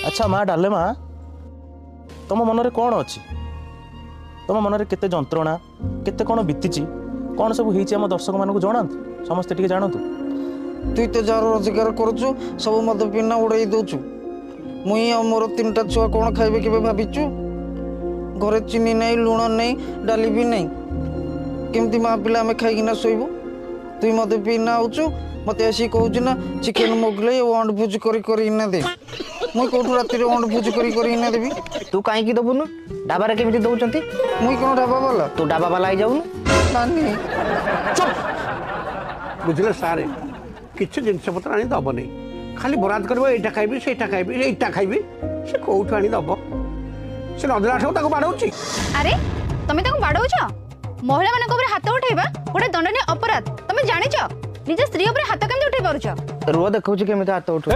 अच्छा माँ डाले माँ तुम मनरे कौन अच्छी तुम मनरे केते जंत्रणा केते कौन बीती कौन सब होम दर्शक मानक जनातु समस्ते टे जानतु तुई तो जार रोजगार करुचु सब मद पिना उड़ाई दौचु मुई आ मोर 3टा छुआ कौन खाइबे केबे भाबिचु घरे चीनी नहीं लुण नहीं डाली भी नहीं केमती माँ पिला आम खाइकिना शोबू तुई मद पिना आउचु मत आसी कहूँ ना चिकेन मोगले अंड भुज करना दे मुई कौटू राति अंड भुज करना देवी तू कहीं दबुनु डाबारे केमिति दउचंती मुई कौन ढाबा वाला तू डाबा वाला आई जाऊनु नानी बुझले सारे किसी जिनस पत्र आनी दब नहीं खाली बराद कर एटा खाइबी सेटा खाइबी एटा खाइबी से कौटू आनी दब से नदला ठाऊ ताको बाड़ौची अरे तमे ताको बाड़ौछ महिला मानक ऊपर हाथ उठेबा गोटे दंडनीय अपराध तमे जानिछ निज स्त्री ऊपर हाथ केमति उठेइ पारुछ रुआ देखौची केमिति हाथ उठो